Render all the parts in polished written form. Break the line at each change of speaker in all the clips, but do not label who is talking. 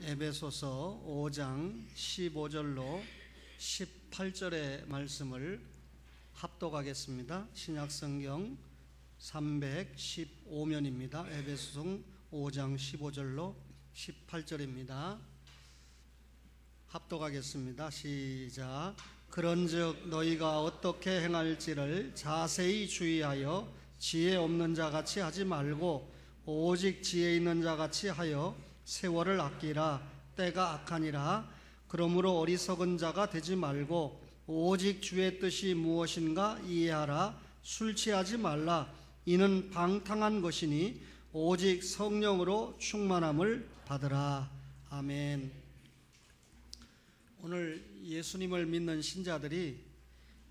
에베소서 5장 15절로 18절의 말씀을 합독하겠습니다. 신약성경 315면입니다. 에베소서 5장 15절로 18절입니다. 합독하겠습니다. 시작. 그런즉 너희가 어떻게 행할지를 자세히 주의하여 지혜 없는 자같이 하지 말고 오직 지혜 있는 자같이 하여 세월을 아끼라. 때가 악하니라. 그러므로 어리석은 자가 되지 말고 오직 주의 뜻이 무엇인가 이해하라. 술 취하지 말라. 이는 방탕한 것이니 오직 성령으로 충만함을 받으라. 아멘. 오늘 예수님을 믿는 신자들이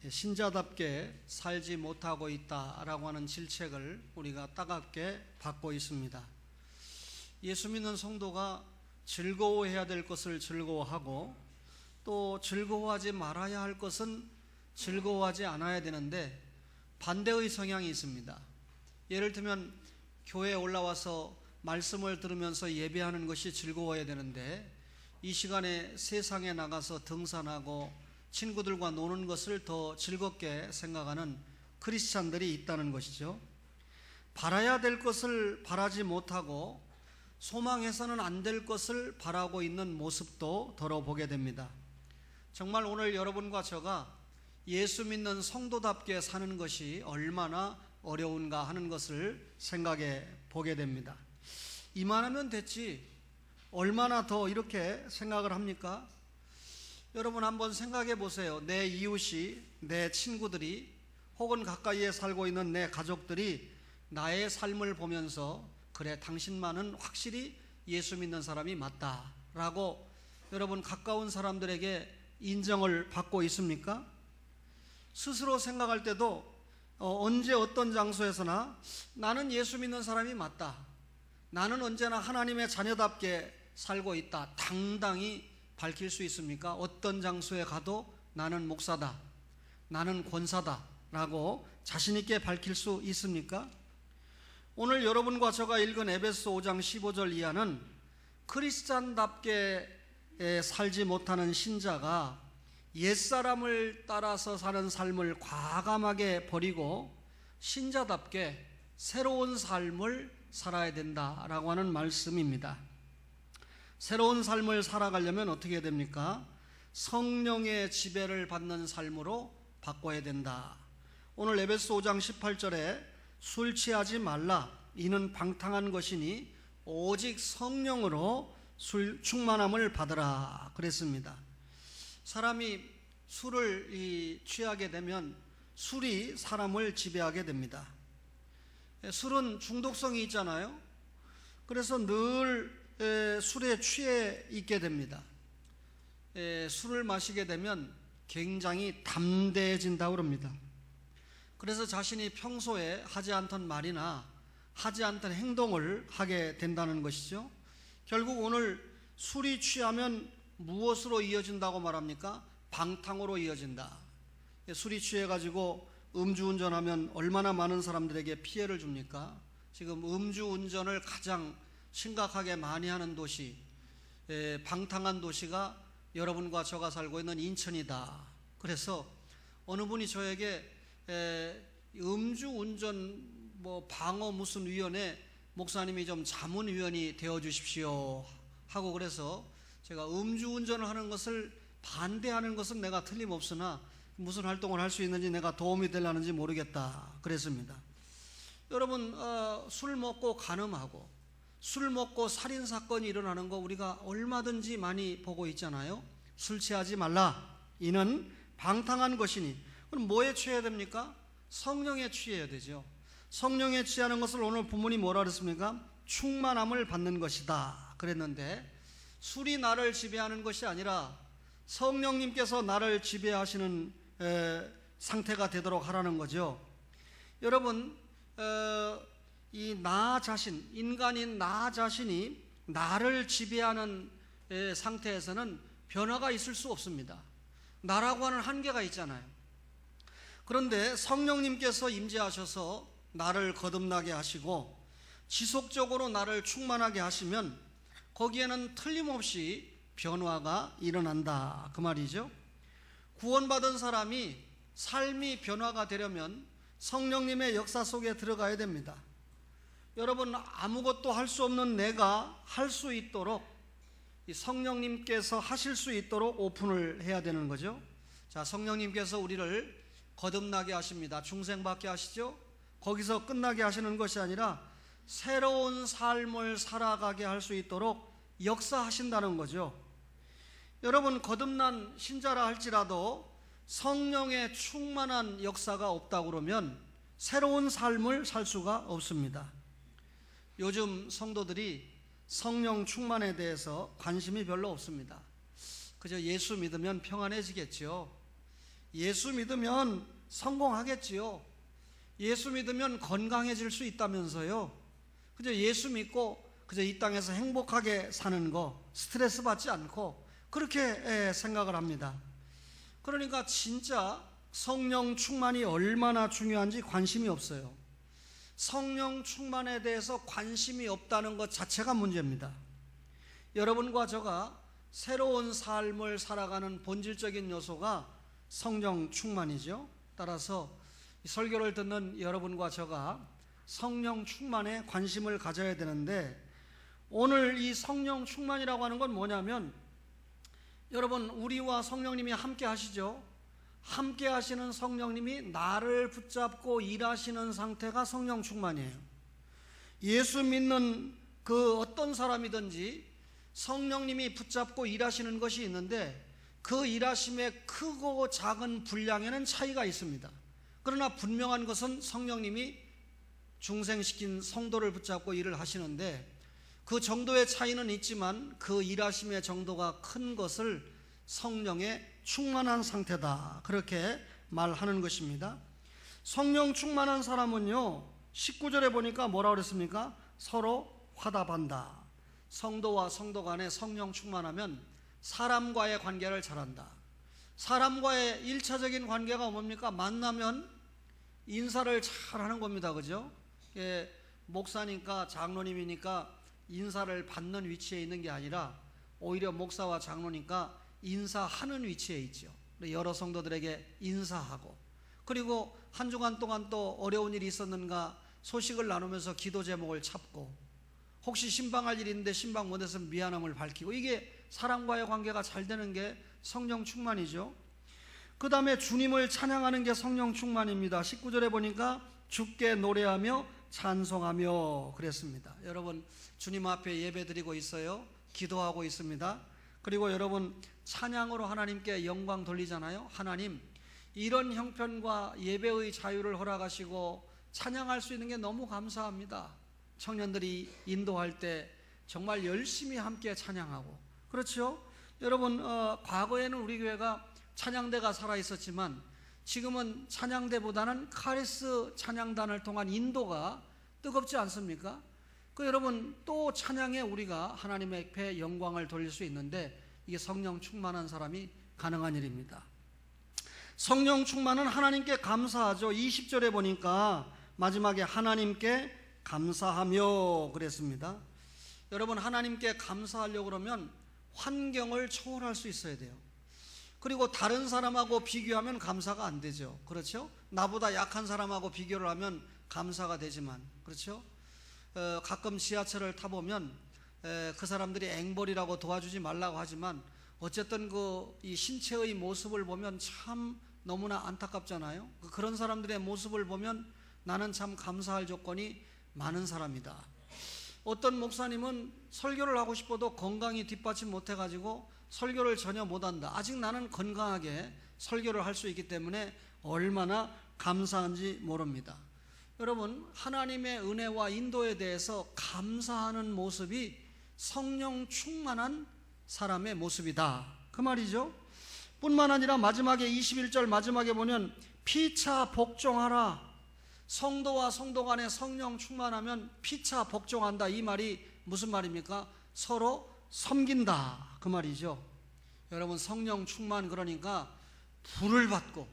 신자답게 살지 못하고 있다라고 하는 질책을 우리가 따갑게 받고 있습니다. 예수 믿는 성도가 즐거워해야 될 것을 즐거워하고 또 즐거워하지 말아야 할 것은 즐거워하지 않아야 되는데 반대의 성향이 있습니다. 예를 들면 교회에 올라와서 말씀을 들으면서 예배하는 것이 즐거워야 되는데 이 시간에 세상에 나가서 등산하고 친구들과 노는 것을 더 즐겁게 생각하는 크리스찬들이 있다는 것이죠. 바라야 될 것을 바라지 못하고 소망해서는 안 될 것을 바라고 있는 모습도 더러보게 됩니다. 정말 오늘 여러분과 저가 예수 믿는 성도답게 사는 것이 얼마나 어려운가 하는 것을 생각해 보게 됩니다. 이만하면 됐지 얼마나 더 이렇게 생각을 합니까? 여러분 한번 생각해 보세요. 내 이웃이, 내 친구들이 혹은 가까이에 살고 있는 내 가족들이 나의 삶을 보면서 그래 당신만은 확실히 예수 믿는 사람이 맞다라고 여러분 가까운 사람들에게 인정을 받고 있습니까? 스스로 생각할 때도 언제 어떤 장소에서나 나는 예수 믿는 사람이 맞다, 나는 언제나 하나님의 자녀답게 살고 있다 당당히 밝힐 수 있습니까? 어떤 장소에 가도 나는 목사다, 나는 권사다 라고 자신 있게 밝힐 수 있습니까? 오늘 여러분과 저가 읽은 에베소 5장 15절 이하는 크리스찬답게 살지 못하는 신자가 옛사람을 따라서 사는 삶을 과감하게 버리고 신자답게 새로운 삶을 살아야 된다라고 하는 말씀입니다. 새로운 삶을 살아가려면 어떻게 됩니까? 성령의 지배를 받는 삶으로 바꿔야 된다. 오늘 에베소 5장 18절에 술 취하지 말라. 이는 방탕한 것이니 오직 성령으로 충만함을 받으라 그랬습니다. 사람이 술을 취하게 되면 술이 사람을 지배하게 됩니다. 술은 중독성이 있잖아요. 그래서 늘 술에 취해 있게 됩니다. 술을 마시게 되면 굉장히 담대해진다고 합니다. 그래서 자신이 평소에 하지 않던 말이나 하지 않던 행동을 하게 된다는 것이죠. 결국 오늘 술이 취하면 무엇으로 이어진다고 말합니까? 방탕으로 이어진다. 술이 취해가지고 음주운전하면 얼마나 많은 사람들에게 피해를 줍니까? 지금 음주운전을 가장 심각하게 많이 하는 도시, 방탕한 도시가 여러분과 저가 살고 있는 인천이다. 그래서 어느 분이 저에게 음주운전 방어 무슨 위원회 목사님이 좀 자문위원이 되어 주십시오 하고, 그래서 제가 음주운전을 하는 것을 반대하는 것은 내가 틀림없으나 무슨 활동을 할 수 있는지 내가 도움이 되려는지 모르겠다 그랬습니다. 여러분 술 먹고 간음하고 술 먹고 살인사건이 일어나는 거 우리가 얼마든지 많이 보고 있잖아요. 술 취하지 말라. 이는 방탕한 것이니. 그럼 뭐에 취해야 됩니까? 성령에 취해야 되죠. 성령에 취하는 것을 오늘 본문이 뭐라 그랬습니까? 충만함을 받는 것이다 그랬는데 술이 나를 지배하는 것이 아니라 성령님께서 나를 지배하시는 상태가 되도록 하라는 거죠. 여러분 이 나 자신, 인간인 나 자신이 나를 지배하는 상태에서는 변화가 있을 수 없습니다. 나라고 하는 한계가 있잖아요. 그런데 성령님께서 임재하셔서 나를 거듭나게 하시고 지속적으로 나를 충만하게 하시면 거기에는 틀림없이 변화가 일어난다 그 말이죠. 구원받은 사람이 삶이 변화가 되려면 성령님의 역사 속에 들어가야 됩니다. 여러분, 아무것도 할 수 없는 내가 할 수 있도록 성령님께서 하실 수 있도록 오픈을 해야 되는 거죠. 자, 성령님께서 우리를 거듭나게 하십니다. 중생받게 하시죠. 거기서 끝나게 하시는 것이 아니라 새로운 삶을 살아가게 할 수 있도록 역사하신다는 거죠. 여러분, 거듭난 신자라 할지라도 성령의 충만한 역사가 없다고 그러면 새로운 삶을 살 수가 없습니다. 요즘 성도들이 성령 충만에 대해서 관심이 별로 없습니다. 그저 예수 믿으면 평안해지겠지요. 예수 믿으면 성공하겠지요. 예수 믿으면 건강해질 수 있다면서요. 그저 예수 믿고 그저 이 땅에서 행복하게 사는 거, 스트레스 받지 않고 그렇게 생각을 합니다. 그러니까 진짜 성령 충만이 얼마나 중요한지 관심이 없어요. 성령 충만에 대해서 관심이 없다는 것 자체가 문제입니다. 여러분과 저가 새로운 삶을 살아가는 본질적인 요소가 성령 충만이죠. 따라서 설교를 듣는 여러분과 저가 성령 충만에 관심을 가져야 되는데, 오늘 이 성령 충만이라고 하는 건 뭐냐면, 여러분, 우리와 성령님이 함께 하시죠. 함께 하시는 성령님이 나를 붙잡고 일하시는 상태가 성령 충만이에요. 예수 믿는 그 어떤 사람이든지 성령님이 붙잡고 일하시는 것이 있는데, 그 일하심의 크고 작은 분량에는 차이가 있습니다. 그러나 분명한 것은 성령님이 중생시킨 성도를 붙잡고 일을 하시는데, 그 정도의 차이는 있지만 그 일하심의 정도가 큰 것을 성령의 충만한 상태다, 그렇게 말하는 것입니다. 성령 충만한 사람은요, 19절에 보니까 뭐라 그랬습니까? 서로 화답한다. 성도와 성도 간에 성령 충만하면 사람과의 관계를 잘한다. 사람과의 1차적인 관계가 뭡니까? 만나면 인사를 잘하는 겁니다. 그죠? 예, 목사니까 장로님이니까 인사를 받는 위치에 있는 게 아니라 오히려 목사와 장로니까 인사하는 위치에 있죠. 여러 성도들에게 인사하고, 그리고 한 주간 동안 또 어려운 일이 있었는가 소식을 나누면서 기도 제목을 찾고, 혹시 신방할 일이 있는데 신방 못해서 미안함을 밝히고, 이게 사람과의 관계가 잘 되는 게 성령 충만이죠. 그 다음에 주님을 찬양하는 게 성령 충만입니다. 19절에 보니까 주께 노래하며 찬송하며 그랬습니다. 여러분, 주님 앞에 예배 드리고 있어요. 기도하고 있습니다. 그리고 여러분, 찬양으로 하나님께 영광 돌리잖아요. 하나님, 이런 형편과 예배의 자유를 허락하시고 찬양할 수 있는 게 너무 감사합니다. 청년들이 인도할 때 정말 열심히 함께 찬양하고, 그렇죠? 여러분, 과거에는 우리 교회가 찬양대가 살아있었지만 지금은 찬양대보다는 카리스 찬양단을 통한 인도가 뜨겁지 않습니까? 여러분, 또 찬양에 우리가 하나님의 앞에 영광을 돌릴 수 있는데, 이게 성령 충만한 사람이 가능한 일입니다. 성령 충만은 하나님께 감사하죠. 20절에 보니까 마지막에 하나님께 감사하며 그랬습니다. 여러분, 하나님께 감사하려고 그러면 환경을 초월할 수 있어야 돼요. 그리고 다른 사람하고 비교하면 감사가 안 되죠. 그렇죠? 나보다 약한 사람하고 비교를 하면 감사가 되지만, 그렇죠? 가끔 지하철을 타보면 그 사람들이 앵벌이라고 도와주지 말라고 하지만 어쨌든 이 신체의 모습을 보면 참 너무나 안타깝잖아요. 그런 사람들의 모습을 보면 나는 참 감사할 조건이 많은 사람이다. 어떤 목사님은 설교를 하고 싶어도 건강이 뒷받침 못해가지고 설교를 전혀 못한다. 아직 나는 건강하게 설교를 할 수 있기 때문에 얼마나 감사한지 모릅니다. 여러분, 하나님의 은혜와 인도에 대해서 감사하는 모습이 성령 충만한 사람의 모습이다, 그 말이죠. 뿐만 아니라 마지막에 21절 마지막에 보면 피차 복종하라. 성도와 성도 간에 성령 충만하면 피차 복종한다. 이 말이 무슨 말입니까? 서로 섬긴다, 그 말이죠. 여러분, 성령 충만 그러니까 불을 받고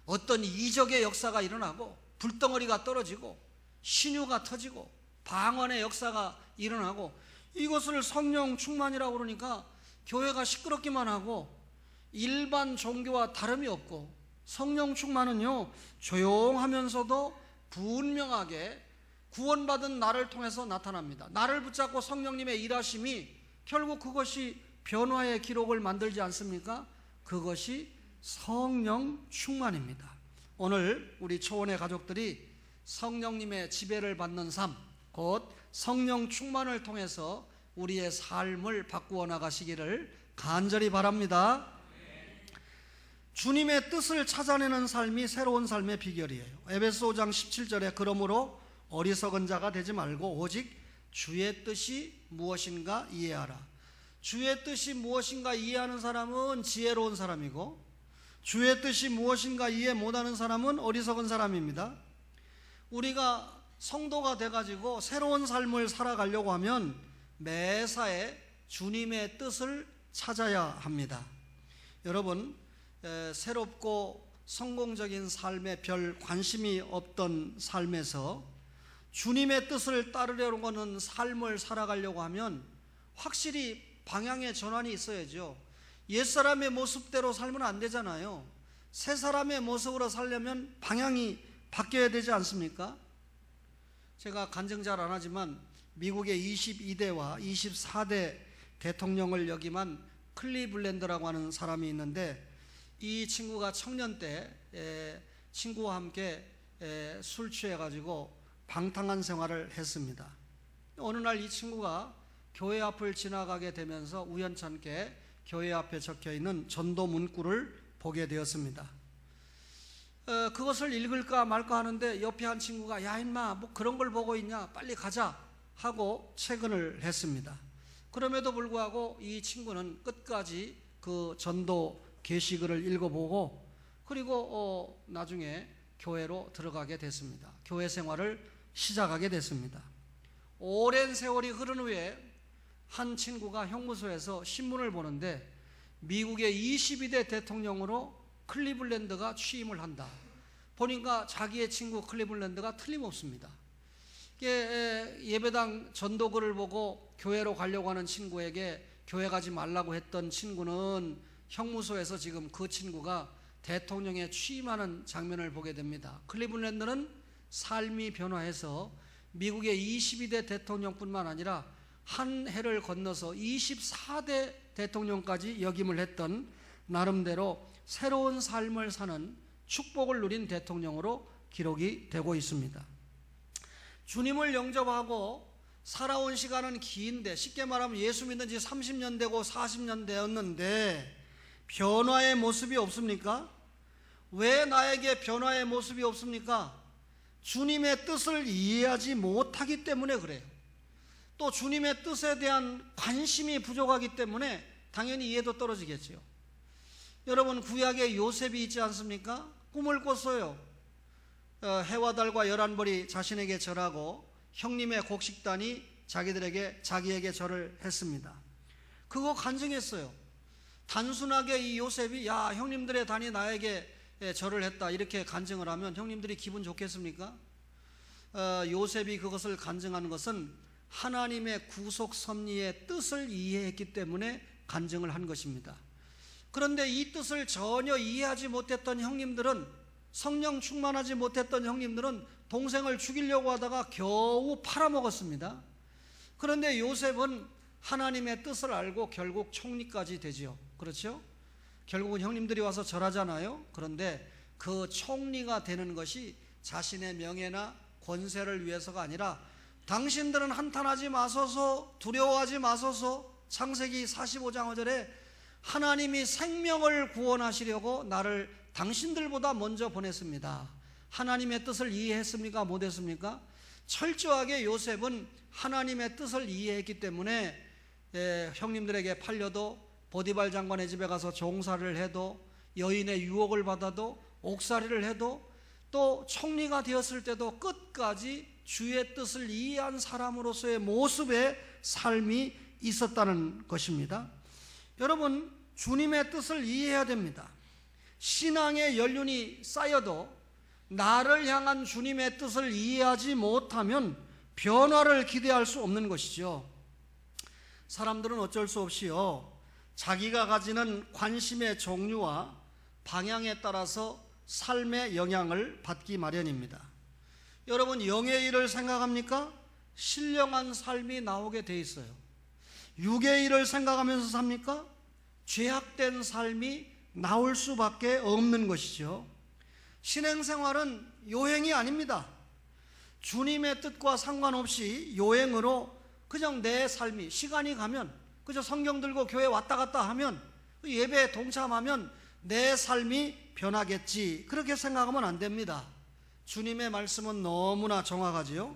어떤 이적의 역사가 일어나고 불덩어리가 떨어지고 신유가 터지고 방언의 역사가 일어나고 이것을 성령 충만이라고 그러니까 교회가 시끄럽기만 하고 일반 종교와 다름이 없고, 성령 충만은요 조용하면서도 분명하게 구원받은 나를 통해서 나타납니다. 나를 붙잡고 성령님의 일하심이 결국 그것이 변화의 기록을 만들지 않습니까? 그것이 성령 충만입니다. 오늘 우리 초원의 가족들이 성령님의 지배를 받는 삶, 곧 성령 충만을 통해서 우리의 삶을 바꾸어 나가시기를 간절히 바랍니다. 주님의 뜻을 찾아내는 삶이 새로운 삶의 비결이에요. 에베소 5장 17절에 그러므로 어리석은 자가 되지 말고 오직 주의 뜻이 무엇인가 이해하라. 주의 뜻이 무엇인가 이해하는 사람은 지혜로운 사람이고, 주의 뜻이 무엇인가 이해 못하는 사람은 어리석은 사람입니다. 우리가 성도가 돼가지고 새로운 삶을 살아가려고 하면 매사에 주님의 뜻을 찾아야 합니다. 여러분, 새롭고 성공적인 삶에 별 관심이 없던 삶에서 주님의 뜻을 따르려고 하는 삶을 살아가려고 하면 확실히 방향의 전환이 있어야죠. 옛사람의 모습대로 살면 안 되잖아요. 새 사람의 모습으로 살려면 방향이 바뀌어야 되지 않습니까? 제가 간증 잘 안 하지만 미국의 22대와 24대 대통령을 역임한 클리블랜드라고 하는 사람이 있는데, 이 친구가 청년 때 친구와 함께 술 취해가지고 방탕한 생활을 했습니다. 어느 날 이 친구가 교회 앞을 지나가게 되면서 우연찮게 교회 앞에 적혀있는 전도 문구를 보게 되었습니다. 그것을 읽을까 말까 하는데 옆에 한 친구가 야 인마 뭐 그런 걸 보고 있냐, 빨리 가자 하고 퇴근을 했습니다. 그럼에도 불구하고 이 친구는 끝까지 그 전도 게시글을 읽어보고 그리고 나중에 교회로 들어가게 됐습니다. 교회 생활을 시작하게 됐습니다. 오랜 세월이 흐른 후에 한 친구가 형무소에서 신문을 보는데 미국의 22대 대통령으로 클리블랜드가 취임을 한다. 보니까 자기의 친구 클리블랜드가 틀림없습니다. 예배당 전도글을 보고 교회로 가려고 하는 친구에게 교회 가지 말라고 했던 친구는 형무소에서 지금 그 친구가 대통령에 취임하는 장면을 보게 됩니다. 클리블랜드는 삶이 변화해서 미국의 22대 대통령뿐만 아니라 한 해를 건너서 24대 대통령까지 역임을 했던 나름대로 새로운 삶을 사는 축복을 누린 대통령으로 기록이 되고 있습니다. 주님을 영접하고 살아온 시간은 긴데, 쉽게 말하면 예수 믿은 지 30년 되고 40년 되었는데 변화의 모습이 없습니까? 왜 나에게 변화의 모습이 없습니까? 주님의 뜻을 이해하지 못하기 때문에 그래요. 또 주님의 뜻에 대한 관심이 부족하기 때문에 당연히 이해도 떨어지겠죠. 여러분, 구약에 요셉이 있지 않습니까? 꿈을 꿨어요. 해와 달과 11벌이 자신에게 절하고 형님의 곡식단이 자기에게 절을 했습니다. 그거 간증했어요. 단순하게 이 요셉이 야 형님들의 단이 나에게 절을 했다 이렇게 간증을 하면 형님들이 기분 좋겠습니까? 요셉이 그것을 간증하는 것은 하나님의 구속 섭리의 뜻을 이해했기 때문에 간증을 한 것입니다. 그런데 이 뜻을 전혀 이해하지 못했던 형님들은, 성령 충만하지 못했던 형님들은 동생을 죽이려고 하다가 겨우 팔아먹었습니다. 그런데 요셉은 하나님의 뜻을 알고 결국 총리까지 되지요. 그렇죠? 결국은 형님들이 와서 절하잖아요. 그런데 그 총리가 되는 것이 자신의 명예나 권세를 위해서가 아니라 당신들은 한탄하지 마소서, 두려워하지 마소서, 창세기 45장 5절에 하나님이 생명을 구원하시려고 나를 당신들보다 먼저 보냈습니다. 하나님의 뜻을 이해했습니까? 못했습니까? 철저하게 요셉은 하나님의 뜻을 이해했기 때문에 형님들에게 팔려도, 보디발 장관의 집에 가서 종사를 해도, 여인의 유혹을 받아도, 옥살이를 해도, 또 총리가 되었을 때도 끝까지 주의 뜻을 이해한 사람으로서의 모습의 삶이 있었다는 것입니다. 여러분, 주님의 뜻을 이해해야 됩니다. 신앙의 연륜이 쌓여도 나를 향한 주님의 뜻을 이해하지 못하면 변화를 기대할 수 없는 것이죠. 사람들은 어쩔 수 없이요, 자기가 가지는 관심의 종류와 방향에 따라서 삶의 영향을 받기 마련입니다. 여러분, 영의 일을 생각합니까? 신령한 삶이 나오게 돼 있어요. 육의 일을 생각하면서 삽니까? 죄악된 삶이 나올 수밖에 없는 것이죠. 신행생활은 요행이 아닙니다. 주님의 뜻과 상관없이 요행으로 그냥 내 삶이, 시간이 가면 그저 성경 들고 교회 왔다 갔다 하면, 예배에 동참하면 내 삶이 변하겠지, 그렇게 생각하면 안 됩니다. 주님의 말씀은 너무나 정확하지요.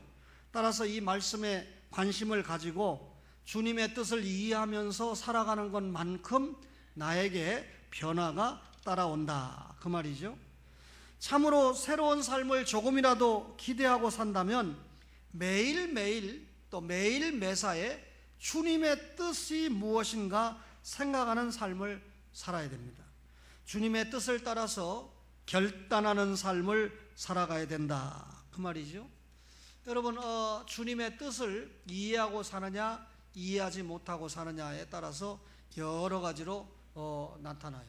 따라서 이 말씀에 관심을 가지고 주님의 뜻을 이해하면서 살아가는 것만큼 나에게 변화가 따라온다, 그 말이죠. 참으로 새로운 삶을 조금이라도 기대하고 산다면 매일매일, 또 매일 매사에 주님의 뜻이 무엇인가 생각하는 삶을 살아야 됩니다. 주님의 뜻을 따라서 결단하는 삶을 살아가야 된다, 그 말이죠. 여러분, 주님의 뜻을 이해하고 사느냐, 이해하지 못하고 사느냐에 따라서 여러 가지로 나타나요.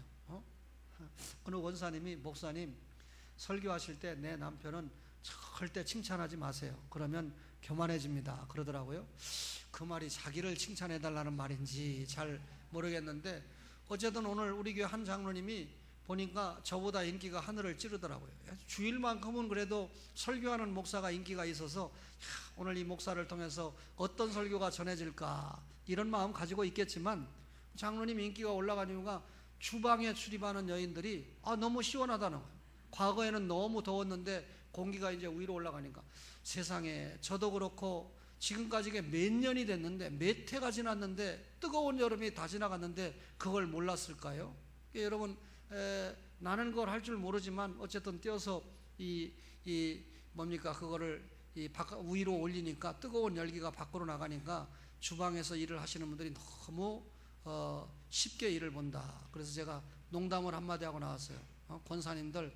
어느 원사님이, 목사님, 설교하실 때 내 남편은 절대 칭찬하지 마세요, 그러면 교만해집니다, 그러더라고요. 그 말이 자기를 칭찬해달라는 말인지 잘 모르겠는데, 어쨌든 오늘 우리 교회 한 장로님이 보니까 저보다 인기가 하늘을 찌르더라고요. 주일만큼은 그래도 설교하는 목사가 인기가 있어서 오늘 이 목사를 통해서 어떤 설교가 전해질까, 이런 마음 가지고 있겠지만, 장로님 인기가 올라간 이유가 주방에 출입하는 여인들이 너무 시원하다는 거예요. 과거에는 너무 더웠는데 공기가 이제 위로 올라가니까, 세상에, 저도 그렇고 지금까지 몇 년이 됐는데, 몇 해가 지났는데, 뜨거운 여름이 다 지나갔는데 그걸 몰랐을까요? 여러분, 나는 그걸 할 줄 모르지만 어쨌든 뛰어서 그거를 위로 올리니까 뜨거운 열기가 밖으로 나가니까 주방에서 일을 하시는 분들이 너무 쉽게 일을 본다. 그래서 제가 농담을 한마디 하고 나왔어요. 권사님들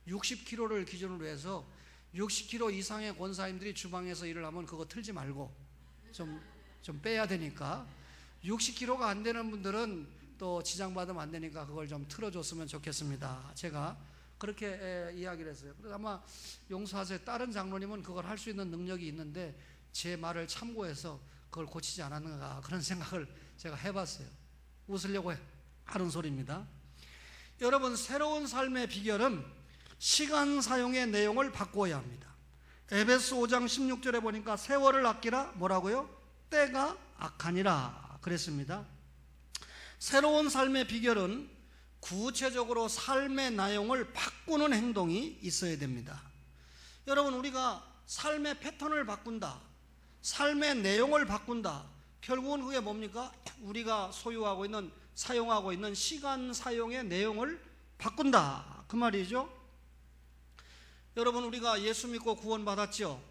60kg를 기준으로 해서 60kg 이상의 권사님들이 주방에서 일을 하면 그거 틀지 말고 좀 빼야 되니까, 60kg가 안 되는 분들은 또 지장받으면 안 되니까 그걸 좀 틀어줬으면 좋겠습니다. 제가 그렇게 이야기를 했어요. 그래서 아마 용서하세요. 다른 장로님은 그걸 할 수 있는 능력이 있는데 제 말을 참고해서 그걸 고치지 않았는가, 그런 생각을 제가 해봤어요. 웃으려고 하는 소리입니다. 여러분, 새로운 삶의 비결은 시간 사용의 내용을 바꾸어야 합니다. 에베소 5장 16절에 보니까 세월을 아끼라, 뭐라고요? 때가 악하니라 그랬습니다. 새로운 삶의 비결은 구체적으로 삶의 내용을 바꾸는 행동이 있어야 됩니다. 여러분, 우리가 삶의 패턴을 바꾼다, 삶의 내용을 바꾼다, 결국은 그게 뭡니까? 우리가 소유하고 있는, 사용하고 있는 시간 사용의 내용을 바꾼다, 그 말이죠. 여러분, 우리가 예수 믿고 구원 받았죠?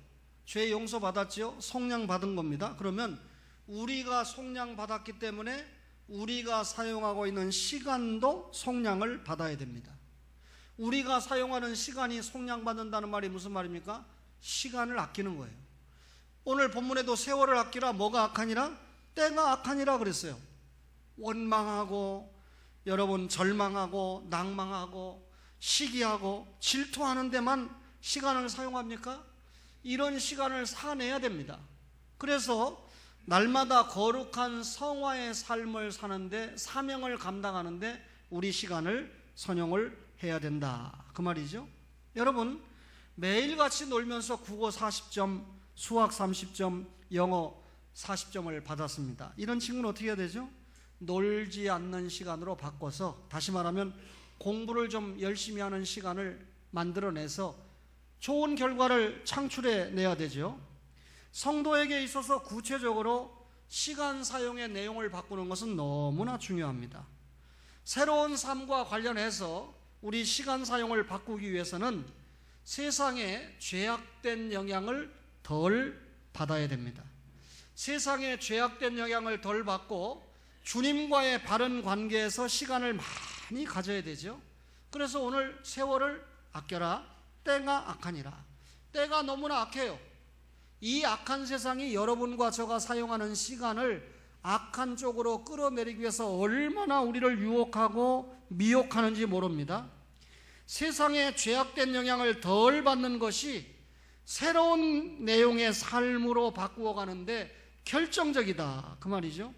죄 용서 받았죠? 속량 받은 겁니다. 그러면 우리가 속량 받았기 때문에 우리가 사용하고 있는 시간도 속량을 받아야 됩니다. 우리가 사용하는 시간이 속량받는다는 말이 무슨 말입니까? 시간을 아끼는 거예요. 오늘 본문에도 세월을 아끼라, 뭐가 악하니라? 때가 악하니라 그랬어요. 원망하고, 여러분, 절망하고, 낭망하고, 시기하고, 질투하는 데만 시간을 사용합니까? 이런 시간을 사내야 됩니다. 그래서 날마다 거룩한 성화의 삶을 사는데, 사명을 감당하는데 우리 시간을 선용을 해야 된다, 그 말이죠. 여러분, 매일같이 놀면서 국어 40점, 수학 30점, 영어 40점을 받았습니다. 이런 친구는 어떻게 해야 되죠? 놀지 않는 시간으로 바꿔서, 다시 말하면 공부를 좀 열심히 하는 시간을 만들어내서 좋은 결과를 창출해 내야 되죠. 성도에게 있어서 구체적으로 시간 사용의 내용을 바꾸는 것은 너무나 중요합니다. 새로운 삶과 관련해서 우리 시간 사용을 바꾸기 위해서는 세상에 죄악된 영향을 덜 받아야 됩니다. 세상에 죄악된 영향을 덜 받고 주님과의 바른 관계에서 시간을 많이 가져야 되죠. 그래서 오늘 세월을 아껴라, 때가 악하니라. 때가 너무나 악해요. 이 악한 세상이 여러분과 저가 사용하는 시간을 악한 쪽으로 끌어내리기 위해서 얼마나 우리를 유혹하고 미혹하는지 모릅니다. 세상의 죄악된 영향을 덜 받는 것이 새로운 내용의 삶으로 바꾸어 가는데 결정적이다, 그 말이죠.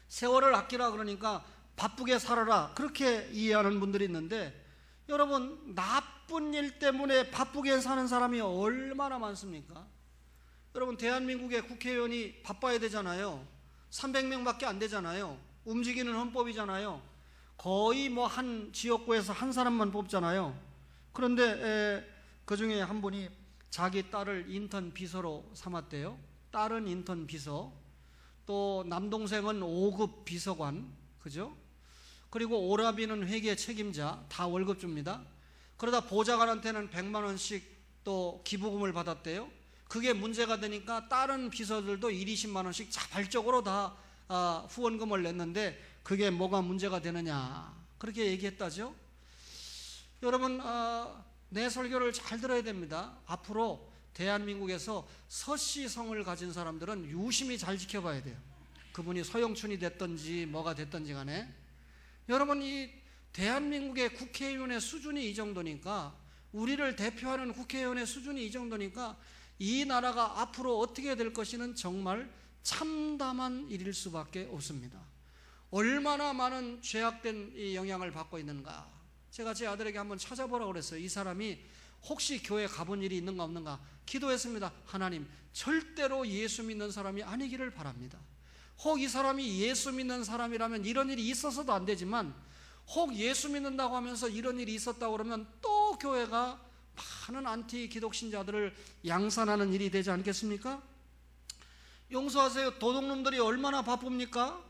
세월을 아끼라 그러니까 바쁘게 살아라, 그렇게 이해하는 분들이 있는데, 여러분, 나쁜 일 때문에 바쁘게 사는 사람이 얼마나 많습니까? 여러분, 대한민국의 국회의원이 바빠야 되잖아요. 300명밖에 안 되잖아요. 움직이는 헌법이잖아요. 거의 뭐 한 지역구에서 한 사람만 뽑잖아요. 그런데 그 중에 한 분이 자기 딸을 인턴 비서로 삼았대요. 딸은 인턴 비서, 또 남동생은 5급 비서관, 그죠? 그리고 오라비는 회계 책임자, 다 월급 줍니다. 그러다 보좌관한테는 100만 원씩 또 기부금을 받았대요. 그게 문제가 되니까 다른 비서들도 20만 원씩 자발적으로 다 후원금을 냈는데 그게 뭐가 문제가 되느냐, 그렇게 얘기했다죠. 여러분, 내 설교를 잘 들어야 됩니다. 앞으로 대한민국에서 서씨성을 가진 사람들은 유심히 잘 지켜봐야 돼요. 그분이 서영춘이 됐든지 뭐가 됐든지 간에. 여러분, 이 대한민국의 국회의원의 수준이 이 정도니까, 우리를 대표하는 국회의원의 수준이 이 정도니까 이 나라가 앞으로 어떻게 될 것이는 정말 참담한 일일 수밖에 없습니다. 얼마나 많은 죄악된 이 영향을 받고 있는가. 제가 제 아들에게 한번 찾아보라고 그랬어요. 이 사람이 혹시 교회 가본 일이 있는가 없는가 기도했습니다. 하나님, 절대로 예수 믿는 사람이 아니기를 바랍니다. 혹 이 사람이 예수 믿는 사람이라면 이런 일이 있어서도 안 되지만, 혹 예수 믿는다고 하면서 이런 일이 있었다고 그러면 또 교회가 많은 안티 기독 신자들을 양산하는 일이 되지 않겠습니까? 용서하세요. 도둑놈들이 얼마나 바쁩니까?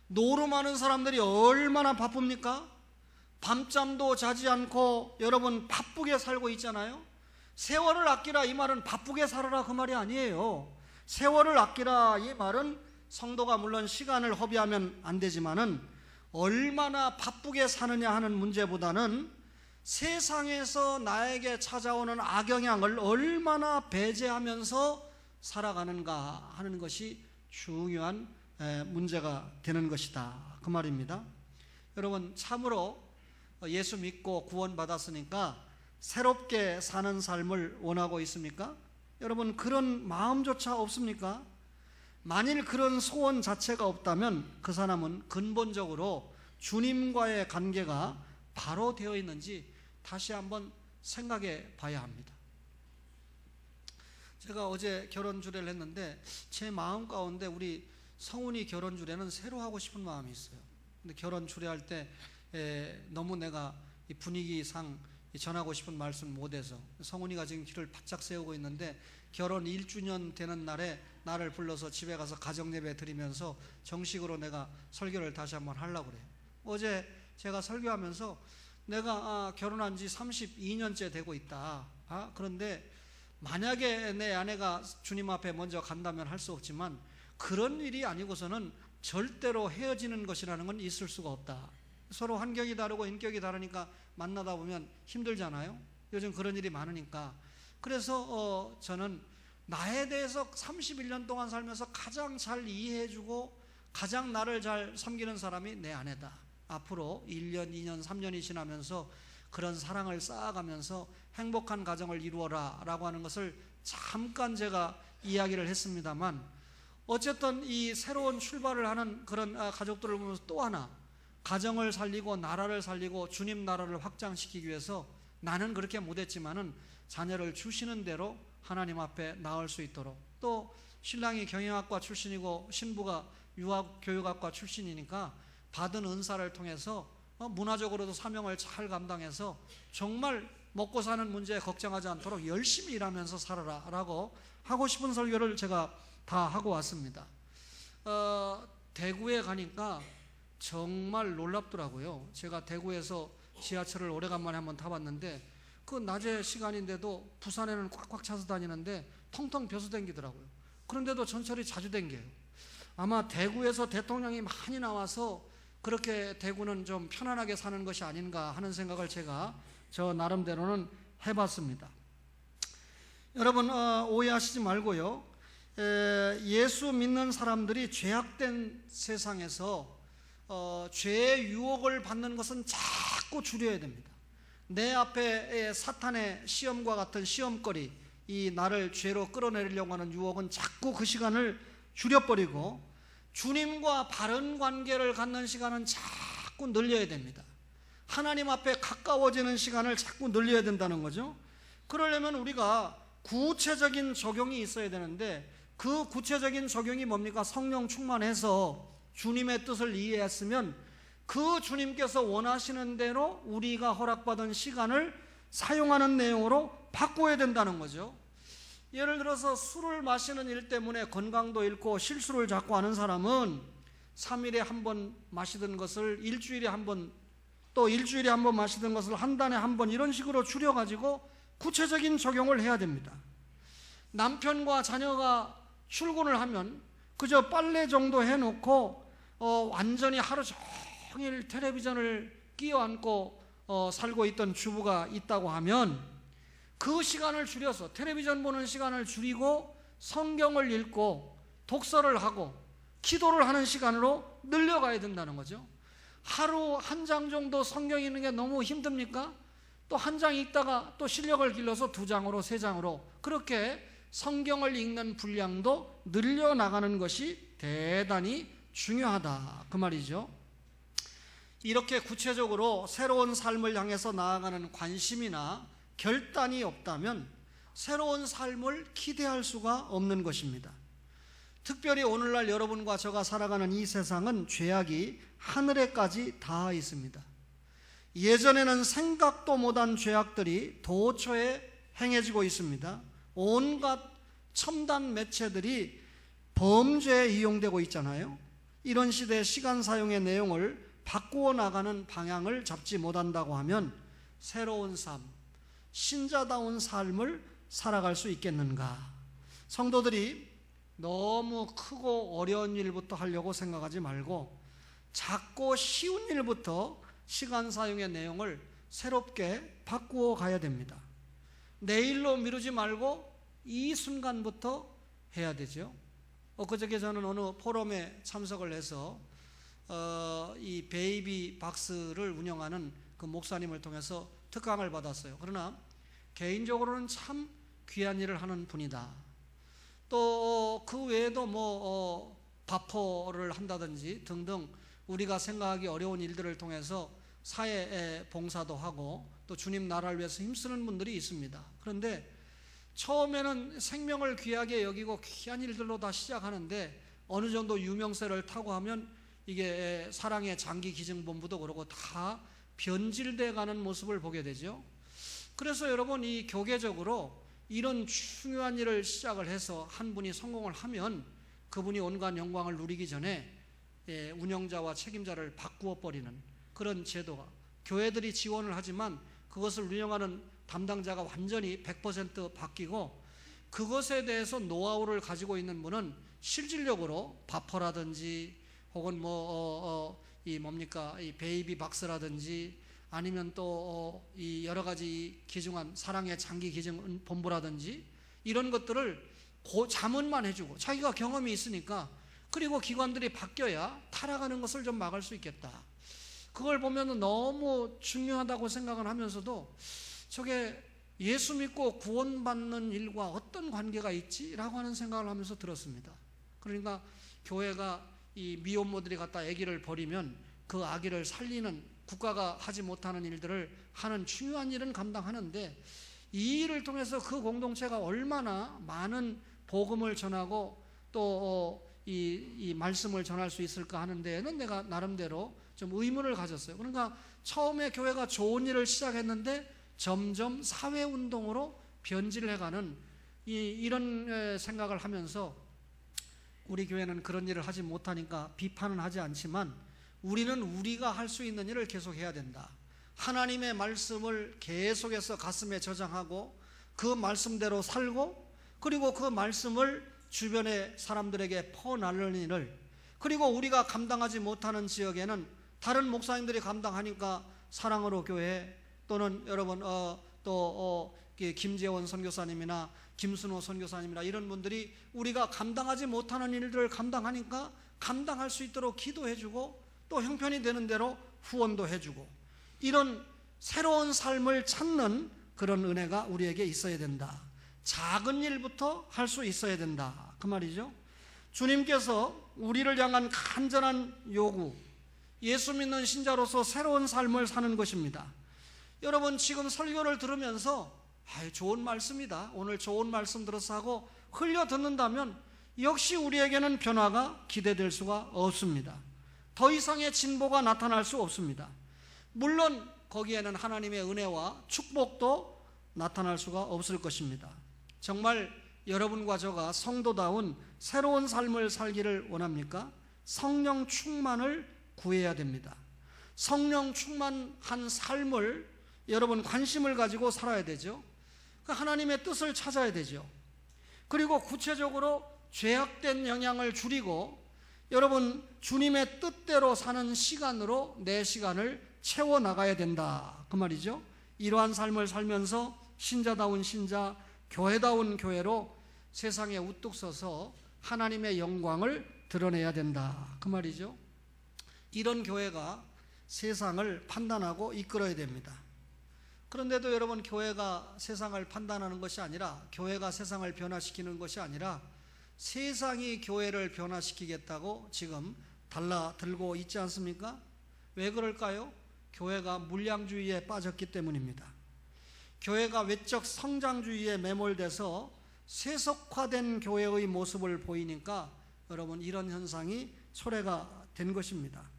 노름하는 사람들이 얼마나 바쁩니까? 밤잠도 자지 않고 여러분 바쁘게 살고 있잖아요. 세월을 아끼라, 이 말은 바쁘게 살아라, 그 말이 아니에요. 세월을 아끼라, 이 말은 성도가 물론 시간을 허비하면 안 되지만은 얼마나 바쁘게 사느냐 하는 문제보다는 세상에서 나에게 찾아오는 악영향을 얼마나 배제하면서 살아가는가 하는 것이 중요한 문제가 되는 것이다, 그 말입니다. 여러분, 참으로 예수 믿고 구원받았으니까 새롭게 사는 삶을 원하고 있습니까? 여러분, 그런 마음조차 없습니까? 만일 그런 소원 자체가 없다면 그 사람은 근본적으로 주님과의 관계가 바로 되어 있는지 다시 한번 생각해 봐야 합니다. 제가 어제 결혼 주례를 했는데 제 마음 가운데 우리 성훈이 결혼 주례는 새로 하고 싶은 마음이 있어요. 근데 결혼 주례할 때 너무 내가 이 분위기상 전하고 싶은 말씀 못해서, 성훈이가 지금 길을 바짝 세우고 있는데 결혼 1주년 되는 날에 나를 불러서 집에 가서 가정예배 드리면서 정식으로 내가 설교를 다시 한번 하려고 그래요. 어제 제가 설교하면서 내가 결혼한 지 32년째 되고 있다. 그런데 만약에 내 아내가 주님 앞에 먼저 간다면 할 수 없지만 그런 일이 아니고서는 절대로 헤어지는 것이라는 건 있을 수가 없다. 서로 환경이 다르고 인격이 다르니까 만나다 보면 힘들잖아요. 요즘 그런 일이 많으니까. 그래서 저는 나에 대해서 31년 동안 살면서 가장 잘 이해해주고 가장 나를 잘 섬기는 사람이 내 아내다. 앞으로 1년, 2년, 3년이 지나면서 그런 사랑을 쌓아가면서 행복한 가정을 이루어라 라고 하는 것을 잠깐 제가 이야기를 했습니다만, 어쨌든 이 새로운 출발을 하는 그런 가족들을 보면서 또 하나 가정을 살리고 나라를 살리고 주님 나라를 확장시키기 위해서 나는 그렇게 못했지만은 자녀를 주시는 대로 하나님 앞에 나올 수 있도록, 또 신랑이 경영학과 출신이고 신부가 유아교육학과 출신이니까 받은 은사를 통해서 문화적으로도 사명을 잘 감당해서 정말 먹고 사는 문제에 걱정하지 않도록 열심히 일하면서 살아라 라고 하고 싶은 설교를 제가 다 하고 왔습니다. 대구에 가니까 정말 놀랍더라고요. 제가 대구에서 지하철을 오래간만에 한번 타봤는데 그 낮에 시간인데도 부산에는 꽉꽉 차서 다니는데 텅텅 벼서 댕기더라고요. 그런데도 전철이 자주 댕겨요. 아마 대구에서 대통령이 많이 나와서 그렇게 대구는 좀 편안하게 사는 것이 아닌가 하는 생각을 제가 저 나름대로는 해봤습니다. 여러분, 오해하시지 말고요. 예수 믿는 사람들이 죄악된 세상에서 죄의 유혹을 받는 것은 자꾸 줄여야 됩니다. 내 앞에 사탄의 시험과 같은 시험거리, 이 나를 죄로 끌어내리려고 하는 유혹은 자꾸 그 시간을 줄여버리고 주님과 바른 관계를 갖는 시간은 자꾸 늘려야 됩니다. 하나님 앞에 가까워지는 시간을 자꾸 늘려야 된다는 거죠. 그러려면 우리가 구체적인 적용이 있어야 되는데, 그 구체적인 적용이 뭡니까? 성령 충만해서 주님의 뜻을 이해했으면 그 주님께서 원하시는 대로 우리가 허락받은 시간을 사용하는 내용으로 바꿔야 된다는 거죠. 예를 들어서 술을 마시는 일 때문에 건강도 잃고 실수를 자꾸 하는 사람은 3일에 한 번 마시던 것을 일주일에 한 번, 또 일주일에 한 번 마시던 것을 한 달에 한 번, 이런 식으로 줄여가지고 구체적인 적용을 해야 됩니다. 남편과 자녀가 출근을 하면 그저 빨래 정도 해놓고 완전히 하루 종일 텔레비전을 끼어안고 살고 있던 주부가 있다고 하면 그 시간을 줄여서 텔레비전 보는 시간을 줄이고 성경을 읽고 독서를 하고 기도를 하는 시간으로 늘려가야 된다는 거죠. 하루 한 장 정도 성경 읽는 게 너무 힘듭니까? 또 한 장 읽다가 또 실력을 길러서 2장으로 3장으로 그렇게 성경을 읽는 분량도 늘려나가는 것이 대단히 중요하다, 그 말이죠. 이렇게 구체적으로 새로운 삶을 향해서 나아가는 관심이나 결단이 없다면 새로운 삶을 기대할 수가 없는 것입니다. 특별히 오늘날 여러분과 제가 살아가는 이 세상은 죄악이 하늘에까지 닿아 있습니다. 예전에는 생각도 못한 죄악들이 도처에 행해지고 있습니다. 온갖 첨단 매체들이 범죄에 이용되고 있잖아요. 이런 시대의 시간 사용의 내용을 바꾸어 나가는 방향을 잡지 못한다고 하면 새로운 삶, 신자다운 삶을 살아갈 수 있겠는가? 성도들이 너무 크고 어려운 일부터 하려고 생각하지 말고 작고 쉬운 일부터 시간 사용의 내용을 새롭게 바꾸어 가야 됩니다. 내일로 미루지 말고 이 순간부터 해야 되죠. 그저께 저는 어느 포럼에 참석을 해서 이 베이비 박스를 운영하는 그 목사님을 통해서 특강을 받았어요. 그러나 개인적으로는 참 귀한 일을 하는 분이다. 또 그 외에도 바포를 한다든지 등등 우리가 생각하기 어려운 일들을 통해서 사회 봉사도 하고 또 주님 나라를 위해서 힘쓰는 분들이 있습니다. 그런데 처음에는 생명을 귀하게 여기고 귀한 일들로 다 시작하는데 어느 정도 유명세를 타고 하면 이게 사랑의 장기기증본부도 그러고 다 변질돼 가는 모습을 보게 되죠. 그래서 여러분, 이 교계적으로 이런 중요한 일을 시작을 해서 한 분이 성공을 하면 그분이 온갖 영광을 누리기 전에 운영자와 책임자를 바꾸어 버리는 그런 제도가, 교회들이 지원을 하지만 그것을 운영하는 담당자가 완전히 100% 바뀌고 그것에 대해서 노하우를 가지고 있는 분은 실질적으로 바퍼라든지 혹은 이 베이비 박스라든지 아니면 또 이 여러 가지 기증한 사랑의 장기 기증 본부라든지 이런 것들을 자문만 해주고 자기가 경험이 있으니까, 그리고 기관들이 바뀌어야 타락하는 것을 좀 막을 수 있겠다. 그걸 보면 너무 중요하다고 생각을 하면서도 저게 예수 믿고 구원받는 일과 어떤 관계가 있지라고 하는 생각을 하면서 들었습니다. 그러니까 교회가 이 미혼모들이 갖다 아기를 버리면 그 아기를 살리는, 국가가 하지 못하는 일들을 하는 중요한 일은 감당하는데 이 일을 통해서 그 공동체가 얼마나 많은 복음을 전하고 또 이 말씀을 전할 수 있을까 하는 데에는 내가 나름대로 좀 의문을 가졌어요. 그러니까 처음에 교회가 좋은 일을 시작했는데 점점 사회운동으로 변질해가는 이런 생각을 하면서 우리 교회는 그런 일을 하지 못하니까 비판은 하지 않지만 우리는 우리가 할 수 있는 일을 계속해야 된다. 하나님의 말씀을 계속해서 가슴에 저장하고 그 말씀대로 살고, 그리고 그 말씀을 주변의 사람들에게 퍼나르는 일을, 그리고 우리가 감당하지 못하는 지역에는 다른 목사님들이 감당하니까 사랑으로 교회 또는 여러분 김재원 선교사님이나 김순호 선교사님이나 이런 분들이 우리가 감당하지 못하는 일들을 감당하니까 감당할 수 있도록 기도해주고 또 형편이 되는 대로 후원도 해주고 이런 새로운 삶을 찾는 그런 은혜가 우리에게 있어야 된다. 작은 일부터 할 수 있어야 된다. 그 말이죠. 주님께서 우리를 향한 간절한 요구, 예수 믿는 신자로서 새로운 삶을 사는 것입니다. 여러분 지금 설교를 들으면서 좋은 말씀이다, 오늘 좋은 말씀 들어서 하고 흘려 듣는다면 역시 우리에게는 변화가 기대될 수가 없습니다. 더 이상의 진보가 나타날 수 없습니다. 물론 거기에는 하나님의 은혜와 축복도 나타날 수가 없을 것입니다. 정말 여러분과 저가 성도다운 새로운 삶을 살기를 원합니까? 성령 충만을 구해야 됩니다. 성령 충만한 삶을 여러분 관심을 가지고 살아야 되죠. 하나님의 뜻을 찾아야 되죠. 그리고 구체적으로 죄악된 영향을 줄이고 여러분 주님의 뜻대로 사는 시간으로 내 시간을 채워나가야 된다, 그 말이죠. 이러한 삶을 살면서 신자다운 신자, 교회다운 교회로 세상에 우뚝 서서 하나님의 영광을 드러내야 된다, 그 말이죠. 이런 교회가 세상을 판단하고 이끌어야 됩니다. 그런데도 여러분 교회가 세상을 판단하는 것이 아니라, 교회가 세상을 변화시키는 것이 아니라 세상이 교회를 변화시키겠다고 지금 달라들고 있지 않습니까? 왜 그럴까요? 교회가 물량주의에 빠졌기 때문입니다. 교회가 외적 성장주의에 매몰돼서 세속화된 교회의 모습을 보이니까 여러분 이런 현상이 초래가 된 것입니다.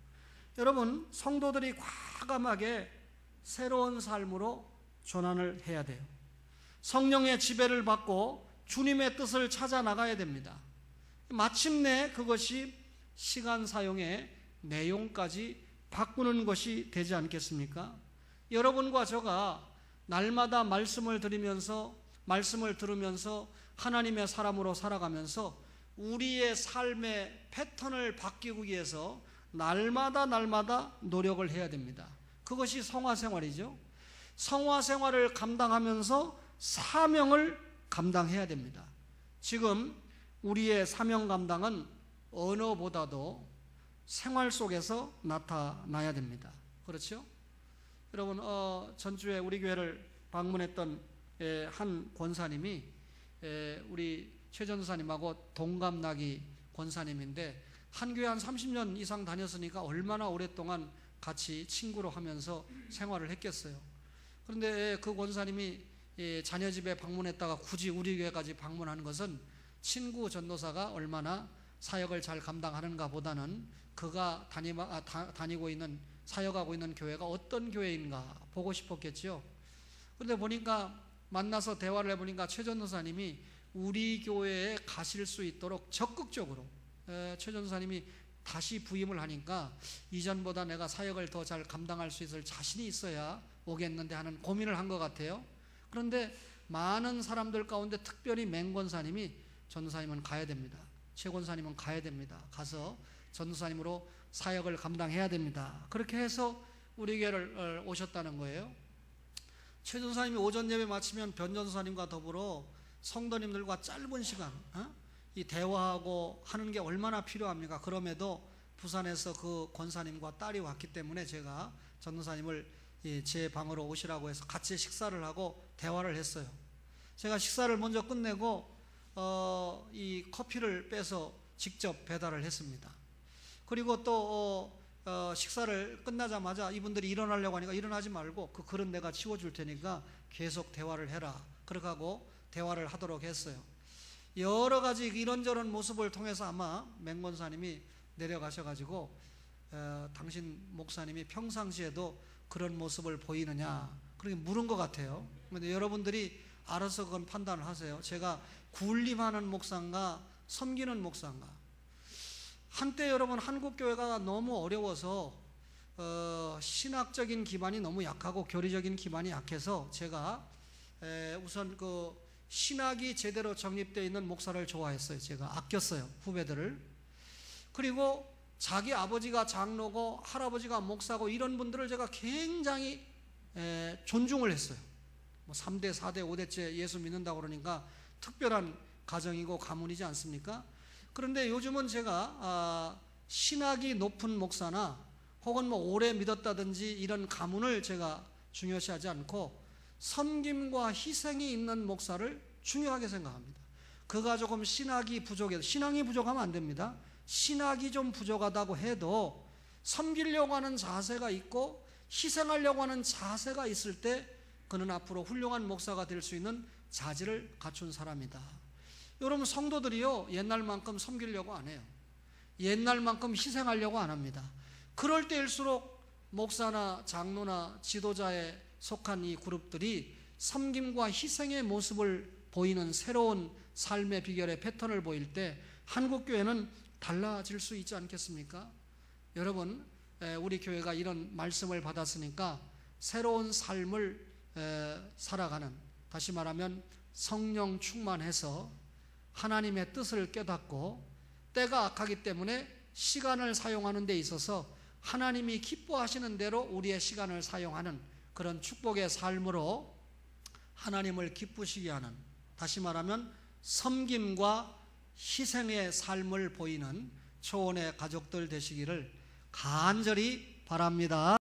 여러분 성도들이 과감하게 새로운 삶으로 전환을 해야 돼요. 성령의 지배를 받고 주님의 뜻을 찾아 나가야 됩니다. 마침내 그것이 시간 사용의 내용까지 바꾸는 것이 되지 않겠습니까? 여러분과 저가 날마다 말씀을 들으면서 하나님의 사람으로 살아가면서 우리의 삶의 패턴을 바뀌기 위해서 날마다 노력을 해야 됩니다. 그것이 성화생활이죠. 성화생활을 감당하면서 사명을 감당해야 됩니다. 지금 우리의 사명 감당은 언어보다도 생활 속에서 나타나야 됩니다. 그렇죠? 여러분 전주에 우리 교회를 방문했던 한 권사님이 우리 최 전도사님하고 동갑나기 권사님인데 한 교회 한 30년 이상 다녔으니까 얼마나 오랫동안 같이 친구로 하면서 생활을 했겠어요. 그런데 그 권사님이 자녀 집에 방문했다가 굳이 우리 교회까지 방문하는 것은 친구 전도사가 얼마나 사역을 잘 감당하는가 보다는 그가 다니고 있는, 사역하고 있는 교회가 어떤 교회인가 보고 싶었겠죠. 그런데 보니까 만나서 대화를 해보니까 최 전도사님이 우리 교회에 가실 수 있도록 적극적으로, 최 전도사님이 다시 부임을 하니까 이전보다 내가 사역을 더 잘 감당할 수 있을 자신이 있어야 오겠는데 하는 고민을 한 것 같아요. 그런데 많은 사람들 가운데 특별히 맹권사님이 전도사님은 가야 됩니다, 최 권사님은 가야 됩니다, 가서 전도사님으로 사역을 감당해야 됩니다, 그렇게 해서 우리 교회를 오셨다는 거예요. 최 전도사님이 오전 예배 마치면 변 전도사님과 더불어 성도님들과 짧은 시간 이 대화하고 하는 게 얼마나 필요합니까? 그럼에도 부산에서 그 권사님과 딸이 왔기 때문에 제가 전도사님을 제 방으로 오시라고 해서 같이 식사를 하고 대화를 했어요. 제가 식사를 먼저 끝내고 이 커피를 빼서 직접 배달을 했습니다. 그리고 또 식사를 끝나자마자 이분들이 일어나려고 하니까 일어나지 말고 그 그릇 내가 치워줄 테니까 계속 대화를 해라, 그렇게 하고 대화를 하도록 했어요. 여러 가지 이런저런 모습을 통해서 아마 맹권사님이 내려가셔가지고 당신 목사님이 평상시에도 그런 모습을 보이느냐 그렇게 물은 것 같아요. 그런데 여러분들이 알아서 그건 판단을 하세요. 제가 군림하는 목사인가 섬기는 목사인가. 한때 여러분 한국교회가 너무 어려워서 신학적인 기반이 너무 약하고 교리적인 기반이 약해서 제가 우선 그 신학이 제대로 정립되어 있는 목사를 좋아했어요. 제가 아꼈어요, 후배들을. 그리고 자기 아버지가 장로고 할아버지가 목사고 이런 분들을 제가 굉장히 존중을 했어요. 뭐 3대, 4대, 5대째 예수 믿는다고 그러니까 특별한 가정이고 가문이지 않습니까? 그런데 요즘은 제가 신학이 높은 목사나 혹은 오래 믿었다든지 이런 가문을 제가 중요시하지 않고 섬김과 희생이 있는 목사를 중요하게 생각합니다. 그가 조금 신학이 부족하면 안 됩니다. 신학이 좀 부족하다고 해도 섬기려고 하는 자세가 있고 희생하려고 하는 자세가 있을 때 그는 앞으로 훌륭한 목사가 될 수 있는 자질을 갖춘 사람이다. 여러분, 성도들이요, 옛날만큼 섬기려고 안 해요. 옛날만큼 희생하려고 안 합니다. 그럴 때일수록 목사나 장로나 지도자에 속한 이 그룹들이 섬김과 희생의 모습을 보이는 새로운 삶의 비결의 패턴을 보일 때 한국교회는 달라질 수 있지 않겠습니까? 여러분, 우리 교회가 이런 말씀을 받았으니까 새로운 삶을 살아가는, 다시 말하면 성령 충만해서 하나님의 뜻을 깨닫고 때가 악하기 때문에 시간을 사용하는 데 있어서 하나님이 기뻐하시는 대로 우리의 시간을 사용하는 그런 축복의 삶으로 하나님을 기쁘시게 하는, 다시 말하면 섬김과 희생의 삶을 보이는 초원의 가족들 되시기를 간절히 바랍니다.